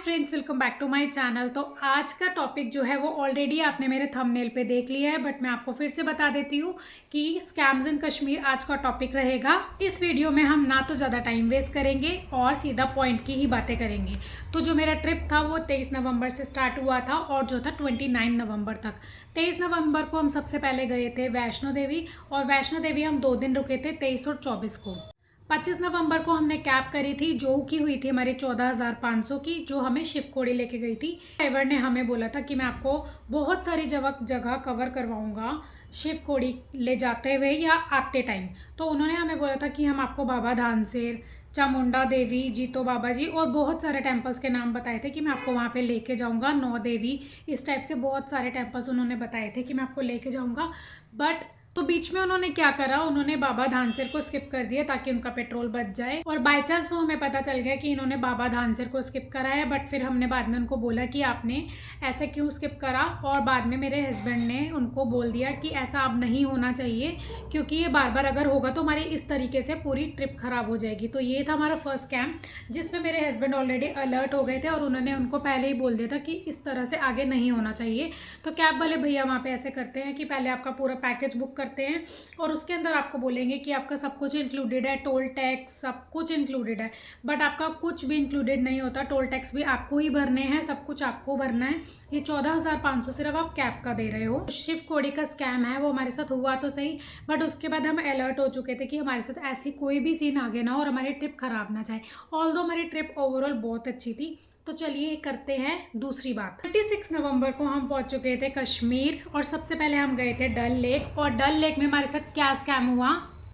Friends, welcome back to my channel. तो आज का टॉपिक जो है वो ऑलरेडी आपने मेरे थंबनेल पे देख लिया है, बट मैं आपको फिर से बता देती हूँ कि स्कैम्स इन कश्मीर आज का टॉपिक रहेगा। इस वीडियो में हम ना तो ज़्यादा टाइम वेस्ट करेंगे और सीधा पॉइंट की ही बातें करेंगे। तो जो मेरा ट्रिप था वो 23 नवंबर से स्टार्ट हुआ था और जो था 29 नवंबर तक। 23 नवंबर को हम सबसे पहले गए थे वैष्णो देवी, और वैष्णो देवी हम 2 दिन रुके थे, 23 और 24 को। 25 नवंबर को हमने कैब करी थी जो की हुई थी हमारी 14,500 की, जो हमें शिवखोड़ी लेके गई थी। ड्राइवर ने हमें बोला था कि मैं आपको बहुत सारी जगह कवर करवाऊंगा शिवखोड़ी ले जाते हुए या आते टाइम। तो उन्होंने हमें बोला था कि हम आपको बाबा धानसेर, चामुंडा देवी, जीतो बाबा जी और बहुत सारे टेम्पल्स के नाम बताए थे कि मैं आपको वहाँ पे लेके जाऊँगा। 9 देवी, इस टाइप से बहुत सारे टेम्पल्स उन्होंने बताए थे कि मैं आपको लेके जाऊँगा। बट तो बीच में उन्होंने क्या करा, उन्होंने बाबा धानसेर को स्किप कर दिया ताकि उनका पेट्रोल बच जाए। और बाय चांस वो हमें पता चल गया कि इन्होंने बाबा धानसेर को स्किप करा है। बट फिर हमने बाद में उनको बोला कि आपने ऐसे क्यों स्किप करा, और बाद में मेरे हस्बैंड ने उनको बोल दिया कि ऐसा अब नहीं होना चाहिए, क्योंकि ये बार बार अगर होगा तो हमारी इस तरीके से पूरी ट्रिप खराब हो जाएगी। तो ये था हमारा फर्स्ट स्कैम, जिसमें मेरे हस्बैंड ऑलरेडी अलर्ट हो गए थे और उन्होंने उनको पहले ही बोल दिया था कि इस तरह से आगे नहीं होना चाहिए। तो कैब वाले भैया वहाँ पे ऐसे करते हैं कि पहले आपका पूरा पैकेज बुक करते हैं और उसके अंदर आपको बोलेंगे कि आपका सब कुछ इंक्लूडेड है, टोल टैक्स सब कुछ इंक्लूडेड है। बट आपका कुछ भी इंक्लूडेड नहीं होता, टोल टैक्स भी आपको ही भरने हैं, सब कुछ आपको भरना है। ये 14,500 सिर्फ आप कैब का दे रहे हो। शिवखोड़ी का स्कैम है वो हमारे साथ हुआ तो सही, बट उसके बाद हम अलर्ट हो चुके थे कि हमारे साथ ऐसी कोई भी सीन आगे ना हो और हमारी ट्रिप खराब ना जाए। ऑल्दो हमारी ट्रिप ओवरऑल बहुत अच्छी थी। तो चलिए करते हैं दूसरी बात। 26 नवंबर को हम पहुंच चुके थे कश्मीर, और सबसे पहले हम गए थे डल लेक। और डल लेक में हमारे साथ क्या स्कैम हुआ,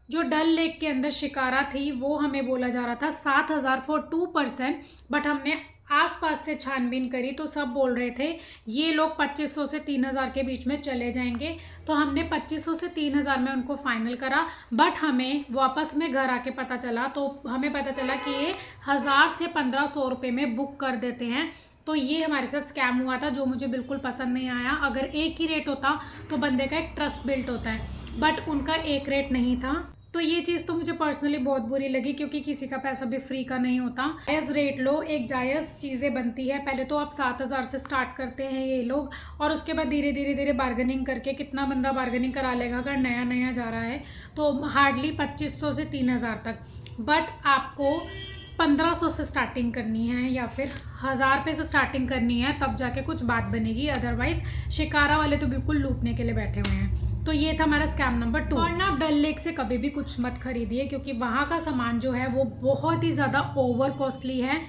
जो डल लेक के अंदर शिकारा थी वो हमें बोला जा रहा था 7,000 फॉर 2 पर्सन, बट हमने आसपास से छानबीन करी तो सब बोल रहे थे ये लोग 2500 से 3,000 के बीच में चले जाएंगे। तो हमने 2500 से 3,000 में उनको फाइनल करा। बट हमें वापस में घर आके पता चला, तो हमें पता चला कि ये 1,000 से 1,500 रुपये में बुक कर देते हैं। तो ये हमारे साथ स्कैम हुआ था, जो मुझे बिल्कुल पसंद नहीं आया। अगर एक ही रेट होता तो बंदे का एक ट्रस्ट बिल्ट होता है, बट उनका एक रेट नहीं था। तो ये चीज़ तो मुझे पर्सनली बहुत बुरी लगी, क्योंकि किसी का पैसा भी फ्री का नहीं होता। जायज़ रेट लो, एक जायज़ चीज़ें बनती है। पहले तो आप 7,000 से स्टार्ट करते हैं ये लोग, और उसके बाद धीरे धीरे बार्गेनिंग करके, कितना बंदा बार्गेनिंग करा लेगा अगर नया नया जा रहा है, तो हार्डली 2500 से 3,000 तक। बट आपको 1,500 से स्टार्टिंग करनी है या फिर 1,000 रुपये से स्टार्टिंग करनी है, तब जाके कुछ बात बनेगी। अदरवाइज शिकारा वाले तो बिल्कुल लूटने के लिए बैठे हुए हैं। तो ये था हमारा स्कैम नंबर 2। और ना डल लेक से कभी भी कुछ मत खरीदिए, क्योंकि वहाँ का सामान जो है वो बहुत ही ज़्यादा ओवर कॉस्टली है,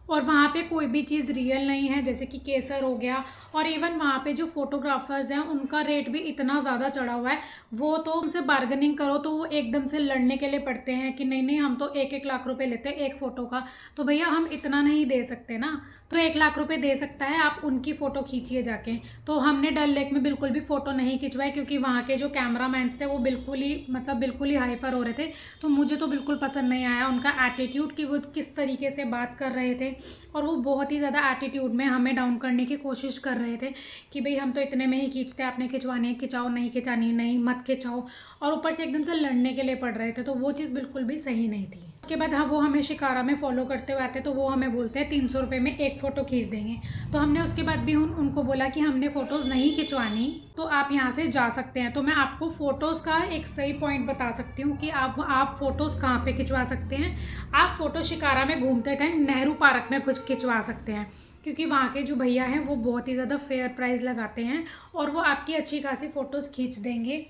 और वहाँ पे कोई भी चीज़ रियल नहीं है, जैसे कि केसर हो गया। और इवन वहाँ पे जो फोटोग्राफर्स हैं उनका रेट भी इतना ज़्यादा चढ़ा हुआ है, वो तो उनसे बार्गेनिंग करो तो वो एकदम से लड़ने के लिए पड़ते हैं कि नहीं नहीं हम तो 1-1 लाख रुपए लेते हैं एक फ़ोटो का। तो भैया हम इतना नहीं दे सकते ना, तो 1 लाख रुपए दे सकता है, आप उनकी फ़ोटो खींचिए जाके। तो हमने डल लेक में बिल्कुल भी फ़ोटो नहीं खिंचवाई, क्योंकि वहाँ के जो कैमरामैन्स थे वो बिल्कुल ही हाइपर हो रहे थे। तो मुझे तो बिल्कुल पसंद नहीं आया उनका एटीट्यूड, कि वो किस तरीके से बात कर रहे थे, और वो बहुत ही ज़्यादा एटीट्यूड में हमें डाउन करने की कोशिश कर रहे थे कि भाई हम तो इतने में ही खींचते हैं, आपने खिंचवानी है खिंचाओ, नहीं खिंचानी नहीं मत खिंचाओ। और ऊपर से एकदम से लड़ने के लिए पड़ रहे थे, तो वो चीज़ बिल्कुल भी सही नहीं थी। उसके बाद हाँ, वो हमें शिकारा में फॉलो करते हुए आते, तो वो हमें बोलते हैं 300 रुपये में एक फ़ोटो खींच देंगे। तो हमने उसके बाद भी उनको बोला कि हमने फ़ोटोज़ नहीं खिंचवानी, तो आप यहाँ से जा सकते हैं। तो मैं आपको फ़ोटोज़ का एक सही पॉइंट बता सकती हूँ कि आप फ़ोटोज़ कहाँ पे खिंचवा सकते हैं। आप फ़ोटो शिकारा में घूमते टाइम नेहरू पार्क में कुछ खिंचवा सकते हैं, क्योंकि वहाँ के जो भैया हैं वो बहुत ही ज़्यादा फेयर प्राइस लगाते हैं, और वो आपकी अच्छी खासी फ़ोटोज़ खींच देंगे,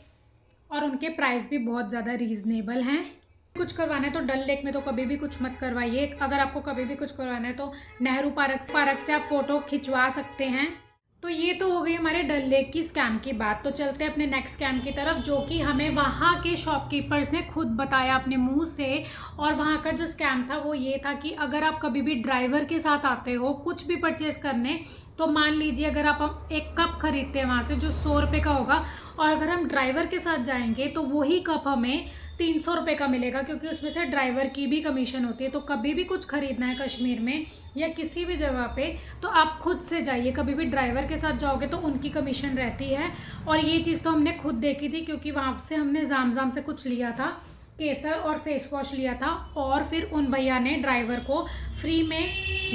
और उनके प्राइस भी बहुत ज़्यादा रीज़नेबल हैं। कुछ करवाना है तो डल लेक में तो कभी भी कुछ मत करवाइए। अगर आपको कभी भी कुछ करवाना है तो नेहरू पार्क से आप फ़ोटो खिंचवा सकते हैं। तो ये तो हो गई हमारे डल लेक की स्कैम की बात। तो चलते हैं अपने नेक्स्ट स्कैम की तरफ, जो कि हमें वहाँ के शॉपकीपर्स ने खुद बताया अपने मुंह से। और वहाँ का जो स्कैम था वो ये था कि अगर आप कभी भी ड्राइवर के साथ आते हो कुछ भी परचेज़ करने, तो मान लीजिए अगर आप एक कप खरीदते हैं वहाँ से जो 100 रुपये का होगा, और अगर हम ड्राइवर के साथ जाएंगे तो वही कप हमें 300 रुपये का मिलेगा, क्योंकि उसमें से ड्राइवर की भी कमीशन होती है। तो कभी भी कुछ खरीदना है कश्मीर में या किसी भी जगह पे, तो आप खुद से जाइए। कभी भी ड्राइवर के साथ जाओगे तो उनकी कमीशन रहती है। और ये चीज़ तो हमने खुद देखी थी, क्योंकि वहाँ से हमने जाम से कुछ लिया था, केसर और फेस वॉश लिया था, और फिर उन भैया ने ड्राइवर को फ्री में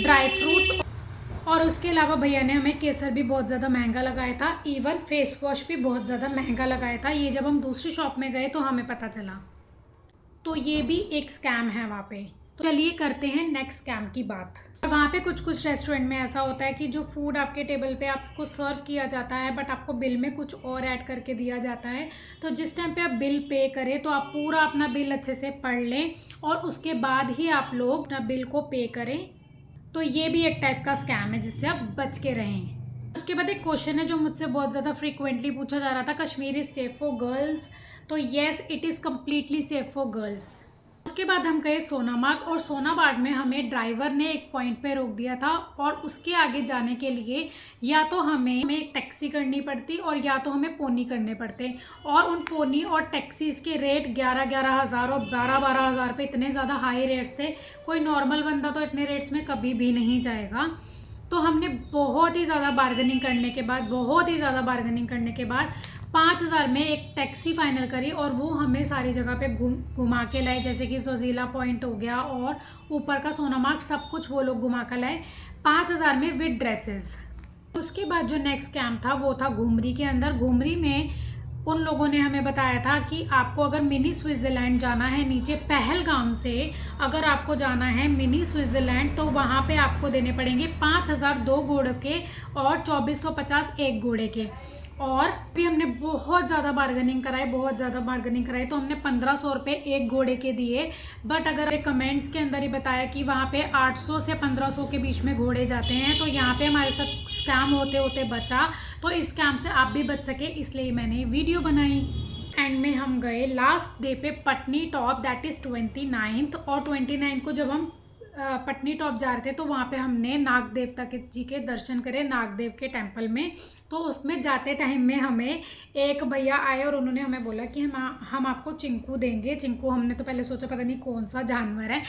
ड्राई फ्रूट्स और उसके अलावा भैया ने हमें केसर भी बहुत ज़्यादा महंगा लगाया था, इवन फेस वॉश भी बहुत ज़्यादा महंगा लगाया था। ये जब हम दूसरी शॉप में गए तो हमें पता चला। तो ये भी एक स्कैम है वहाँ पे। तो चलिए करते हैं नेक्स्ट स्कैम की बात। वहाँ पे कुछ कुछ रेस्टोरेंट में ऐसा होता है कि जो फूड आपके टेबल पे आपको सर्व किया जाता है बट आपको बिल में कुछ और ऐड करके दिया जाता है। तो जिस टाइम पे आप बिल पे करें तो आप पूरा अपना बिल अच्छे से पढ़ लें और उसके बाद ही आप लोग अपना बिल को पे करें। तो ये भी एक टाइप का स्कैम है जिससे आप बच के रहें। उसके बाद एक क्वेश्चन है जो मुझसे बहुत ज़्यादा फ्रीक्वेंटली पूछा जा रहा था, Kashmir is safe for girls? तो yes, it is completely safe for girls. उसके बाद हम गए सोनामार्ग, और सोनामार्ग में हमें ड्राइवर ने एक पॉइंट पे रोक दिया था और उसके आगे जाने के लिए या तो हमें टैक्सी करनी पड़ती और या तो हमें पोनी करने पड़ते। और उन पोनी और टैक्सीज़ के रेट 11-11 हज़ार और 12-12 हज़ार पे इतने ज़्यादा हाई रेट्स थे। कोई नॉर्मल बंदा तो इतने रेट्स में कभी भी नहीं जाएगा। तो हमने बहुत ही ज़्यादा बार्गेनिंग करने के बाद 5,000 में एक टैक्सी फाइनल करी और वो हमें सारी जगह पे घुमा के लाए, जैसे कि जोजीला पॉइंट हो गया और ऊपर का सोनामार्ग, सब कुछ वो लोग घुमा कर लाए 5,000 में विद ड्रेसेस। उसके बाद जो नेक्स्ट कैंप था वो था घुमरी के अंदर। घुमरी में उन लोगों ने हमें बताया था कि आपको अगर मिनी स्विट्ज़रलैंड जाना है, नीचे पहलगाम से अगर आपको जाना है मिनी स्विट्ज़रलैंड, तो वहाँ पे आपको देने पड़ेंगे 5,000 2 घोड़े के और 2450 एक घोड़े के। और भी हमने बहुत ज़्यादा बार्गेनिंग कराई तो हमने 1,500 रुपये एक घोड़े के दिए। बट अगर कमेंट्स के अंदर ही बताया कि वहाँ पे 800 से 1,500 के बीच में घोड़े जाते हैं, तो यहाँ पे हमारे साथ स्कैम होते होते बचा। तो इस स्कैम से आप भी बच सके इसलिए मैंने वीडियो बनाई। एंड में हम गए लास्ट डे पे Patni top, that is 29th। और 29 को जब हम पटनी टॉप जा रहे थे तो वहाँ पे हमने नाग देवता के जी के दर्शन करे, नागदेव के टेंपल में। तो उसमें जाते टाइम में हमें एक भैया आए और उन्होंने हमें बोला कि हम आपको चिंकू देंगे। चिंकू हमने तो पहले सोचा पता नहीं कौन सा जानवर है,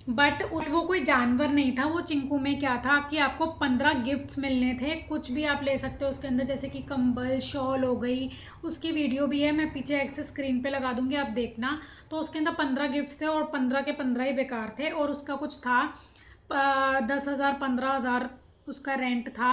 बट वो कोई जानवर नहीं था। वो चिंकू में क्या था कि आपको 15 गिफ्ट्स मिलने थे, कुछ भी आप ले सकते हो उसके अंदर, जैसे कि कंबल, शॉल हो गई। उसकी वीडियो भी है, मैं पीछे एक्सेस स्क्रीन पे लगा दूंगी, आप देखना। तो उसके अंदर 15 गिफ्ट्स थे और 15 के 15 ही बेकार थे। और उसका कुछ था 10,000 15,000 उसका रेंट था।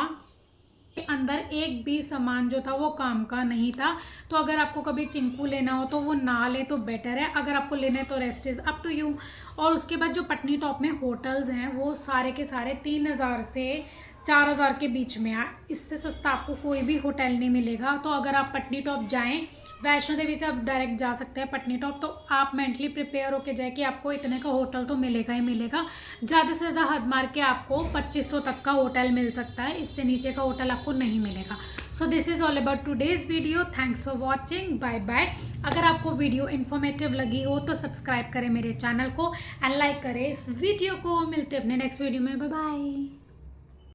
अंदर एक भी सामान जो था वो काम का नहीं था। तो अगर आपको कभी चिंकू लेना हो तो वो ना ले तो बेटर है, अगर आपको लेना है तो rest is up to you. और उसके बाद जो पटनी टॉप में होटल्स हैं वो सारे के सारे 3,000 से 4,000 के बीच में है। इससे सस्ता आपको कोई भी होटल नहीं मिलेगा। तो अगर आप पटनी टॉप जाएं, वैष्णो देवी से आप डायरेक्ट जा सकते हैं पटनी टॉप, तो आप मेंटली प्रिपेयर होके जाए कि आपको इतने का होटल तो मिलेगा ही मिलेगा। ज़्यादा से ज़्यादा हद मार के आपको 2,500 तक का होटल मिल सकता है, इससे नीचे का होटल आपको नहीं मिलेगा। So this is all about today's video. Thanks for watching, bye bye. अगर आपको वीडियो इन्फॉर्मेटिव लगी हो तो सब्सक्राइब करें मेरे चैनल को एंड लाइक करें इस वीडियो को। मिलते हैं अपने नेक्स्ट वीडियो में, बाय बाय।